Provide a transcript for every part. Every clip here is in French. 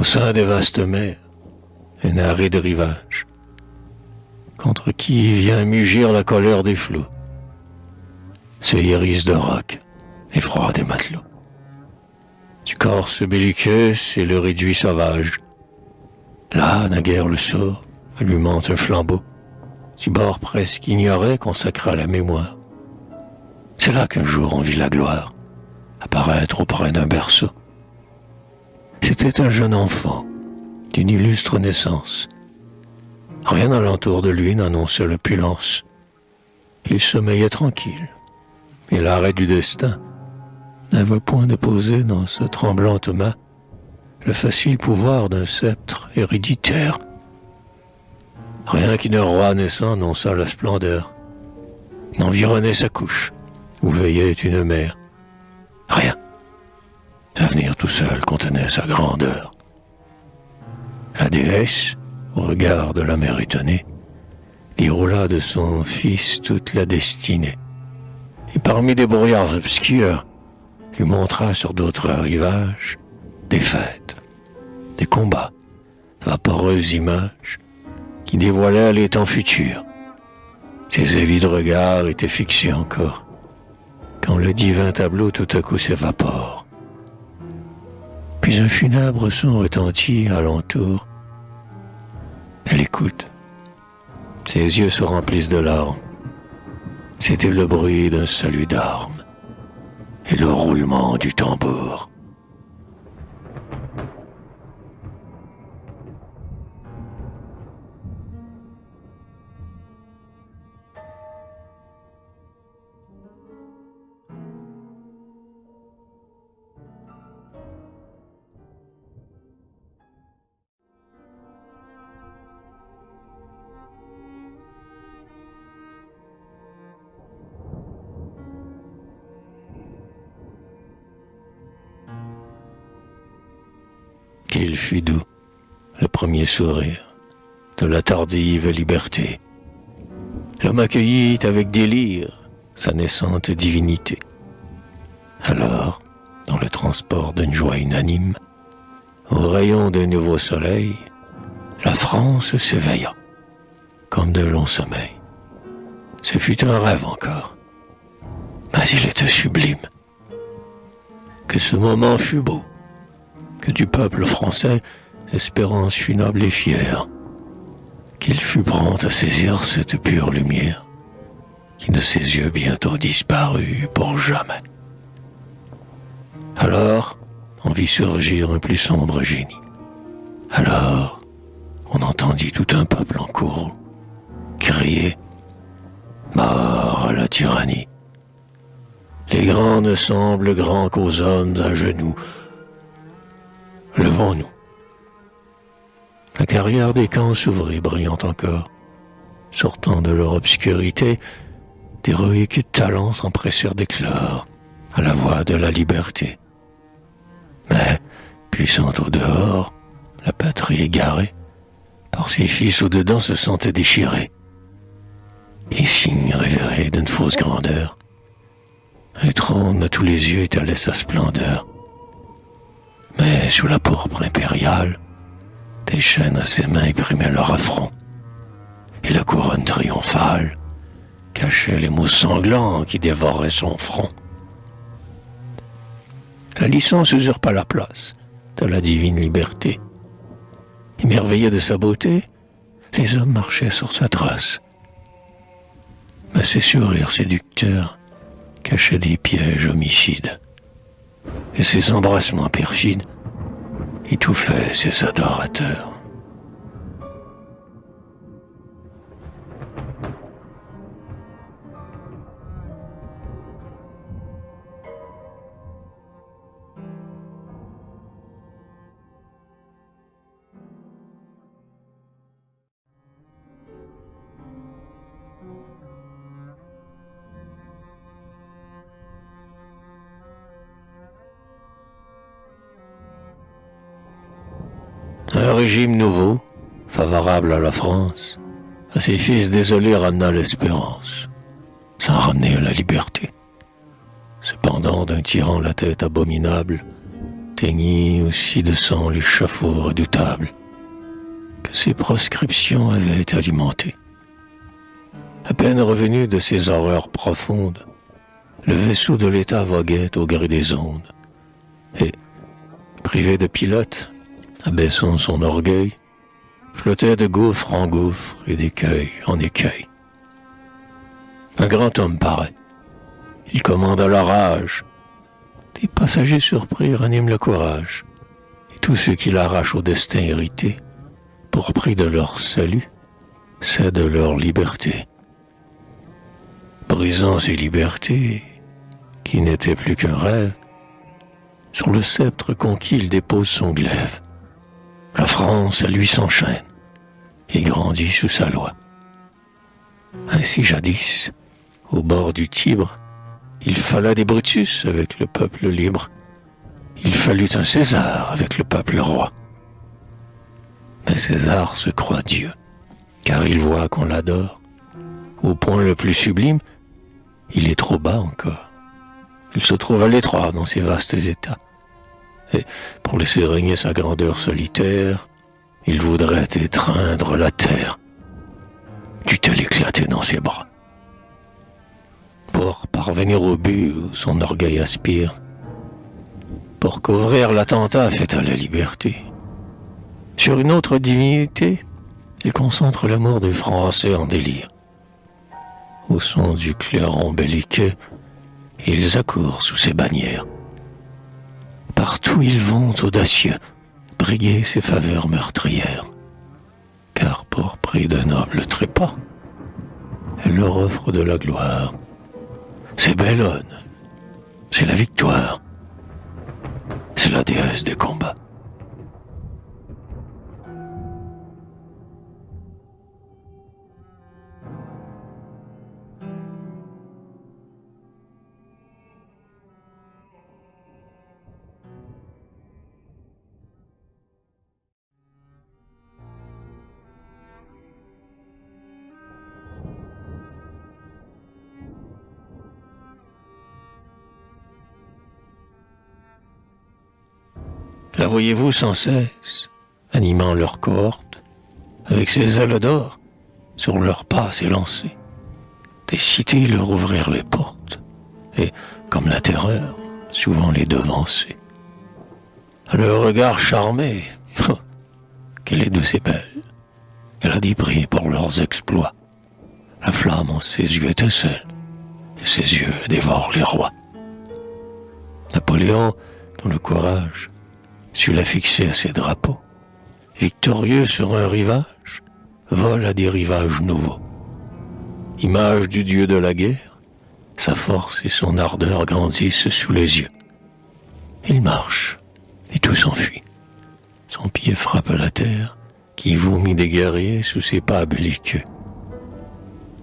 Au sein des vastes mers, un aride rivage, contre qui vient mugir la colère des flots, se hérisse de rocs, effroi des matelots. Du corse belliqueux, c'est le réduit sauvage. Là, naguère le sort, allumant un flambeau, du bord presque ignoré consacré à la mémoire. C'est là qu'un jour on vit la gloire, apparaître auprès d'un berceau. C'était un jeune enfant, d'une illustre naissance. Rien alentour de lui n'annonçait l'opulence. Il sommeillait tranquille, et l'arrêt du destin n'avait point déposé dans sa tremblante main le facile pouvoir d'un sceptre héréditaire. Rien qu'un roi naissant annonça la splendeur, n'environnait sa couche, où veillait une mère. Rien. L'avenir tout seul contenait sa grandeur. La déesse, au regard de la mère étonnée, déroula de son fils toute la destinée, et parmi des brouillards obscurs, lui montra sur d'autres rivages des fêtes, des combats, vaporeuses images qui dévoilaient les temps futurs. Ses avides regards étaient fixés encore, quand le divin tableau tout à coup s'évapore. Puis un funèbre son retentit alentour. Elle écoute. Ses yeux se remplissent de larmes. C'était le bruit d'un salut d'armes et le roulement du tambour. Qu'il fut doux, le premier sourire de la tardive liberté. L'homme accueillit avec délire sa naissante divinité. Alors, dans le transport d'une joie unanime, au rayon d'un nouveau soleil, la France s'éveilla, comme d'un long sommeil. Ce fut un rêve encore, mais il était sublime. Que ce moment fut beau, que du peuple français l'espérance fut noble et fière, qu'il fut prompt à saisir cette pure lumière, qui de ses yeux bientôt disparut pour jamais. Alors, on vit surgir un plus sombre génie. Alors, on entendit tout un peuple en courroux crier « Mort à la tyrannie !» Les grands ne semblent grands qu'aux hommes à genoux. Levons-nous. La carrière des camps s'ouvrit brillante encore. Sortant de leur obscurité, d'héroïques talents s'empressèrent d'éclore à la voix de la liberté. Mais, puissante au dehors, la patrie égarée, par ses fils au-dedans se sentait déchirée. Et signe révéré d'une fausse grandeur, un trône à tous les yeux étalait sa splendeur. Mais sous la pourpre impériale, des chaînes à ses mains imprimaient leur affront, et la couronne triomphale cachait les mots sanglants qui dévoraient son front. La licence usurpa la place de la divine liberté. Émerveillés de sa beauté, les hommes marchaient sur sa trace. Mais ses sourires séducteurs cachaient des pièges homicides, et ses embrassements perfides étouffaient ses adorateurs. Un régime nouveau, favorable à la France, à ses fils désolés ramena l'espérance, sans ramener la liberté. Cependant d'un tyran la tête abominable, teignit aussi de sang l'échafaud redoutable que ses proscriptions avaient alimenté. À peine revenu de ces horreurs profondes, le vaisseau de l'État voguait au gré des ondes, et, privé de pilote, abaissant son orgueil, flottait de gouffre en gouffre et d'écueil en écueil. Un grand homme paraît. Il commande à la rage. Des passagers surpris raniment le courage, et tous ceux qui l'arrachent au destin hérité, pour prix de leur salut, cèdent leur liberté. Brisant ces libertés, qui n'étaient plus qu'un rêve, sur le sceptre conquis il dépose son glaive. La France à lui s'enchaîne et grandit sous sa loi. Ainsi jadis, au bord du Tibre, il fallait des Brutus avec le peuple libre. Il fallut un César avec le peuple roi. Mais César se croit Dieu, car il voit qu'on l'adore. Au point le plus sublime, il est trop bas encore. Il se trouve à l'étroit dans ses vastes états. Et pour laisser régner sa grandeur solitaire, il voudrait étreindre la terre. Dut-elle éclater dans ses bras. Pour parvenir au but où son orgueil aspire, pour couvrir l'attentat fait à la liberté, sur une autre divinité, il concentre l'amour des Français en délire. Au son du clairon belliqueux, ils accourent sous ses bannières. Partout ils vont audacieux, briguer ses faveurs meurtrières. Car pour prix d'un noble trépas, elle leur offre de la gloire. C'est Bellone, c'est la victoire, c'est la déesse des combats. La voyez-vous sans cesse, animant leur cohorte, avec ses ailes d'or, sur leurs pas s'élancer. Des cités leur ouvrirent les portes, et, comme la terreur, souvent les devancer. À leur regard charmé, qu'elle est douce et belle, elle a des prix pour leurs exploits. La flamme en ses yeux étincelle, et ses yeux dévorent les rois. Napoléon, dont le courage sut la fixer à ses drapeaux, victorieux sur un rivage, vole à des rivages nouveaux. Image du dieu de la guerre, sa force et son ardeur grandissent sous les yeux. Il marche, et tout s'enfuit. Son pied frappe la terre, qui vomit des guerriers sous ses pas belliqueux.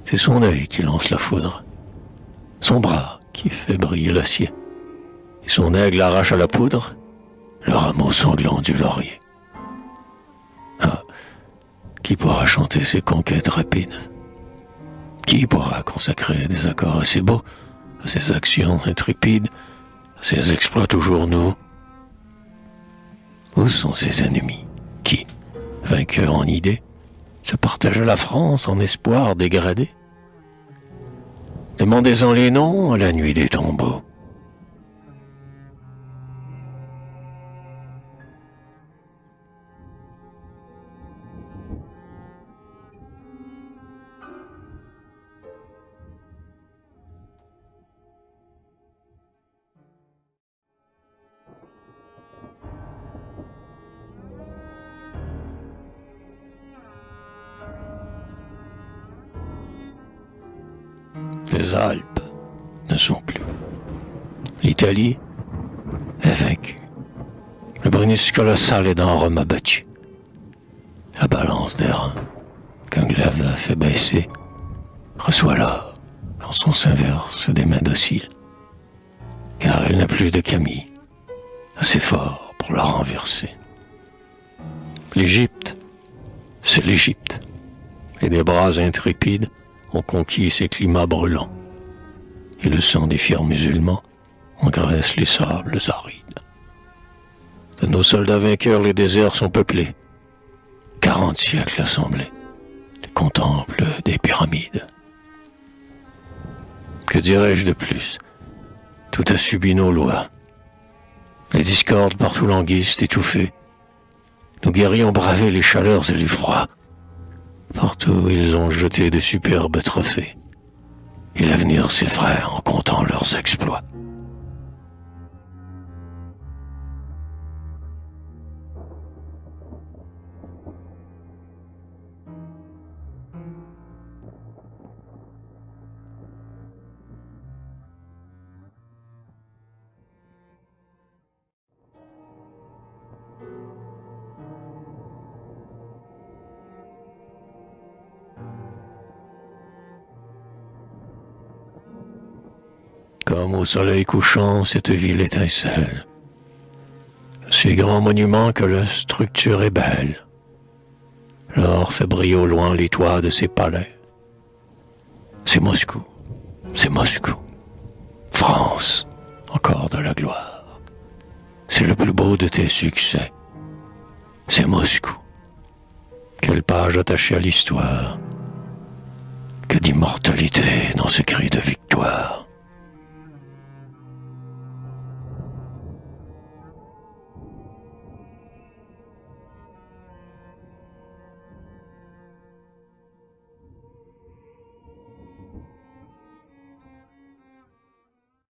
C'est son œil qui lance la foudre, son bras qui fait briller l'acier, et son aigle arrache à la poudre le rameau sanglant du laurier. Ah, qui pourra chanter ses conquêtes rapides? Qui pourra consacrer des accords assez beaux à ses actions intrépides, à ses exploits toujours nouveaux? Où sont ses ennemis qui, vainqueurs en idées, se partageaient la France en espoir dégradé? Demandez-en les noms à la nuit des tombeaux. Les Alpes ne sont plus. L'Italie est vaincue. Le Brennus colossal est dans Rome abattu. La balance des reins, qu'un glaive a fait baisser, reçoit là, quand son sein verse des mains dociles. Car elle n'a plus de Camille, assez fort pour la renverser. L'Égypte, c'est l'Égypte. Et des bras intrépides ont conquis ces climats brûlants, et le sang des fiers musulmans engraisse les sables arides. De nos soldats vainqueurs, les déserts sont peuplés. 40 siècles assemblés. Tu contemples des pyramides. Que dirais-je de plus? Tout a subi nos lois. Les discordes partout languissent, étouffées. Nos guerriers ont bravé les chaleurs et les froids. Partout, ils ont jeté de superbes trophées. Et l'avenir s'effraie en comptant leurs exploits. Comme au soleil couchant, cette ville étincelle. Si grand monument que la structure est belle. L'or fait briller au loin les toits de ses palais. C'est Moscou, c'est Moscou. France, encore de la gloire. C'est le plus beau de tes succès. C'est Moscou. Quelle page attachée à l'histoire. Que d'immortalité dans ce cri de victoire.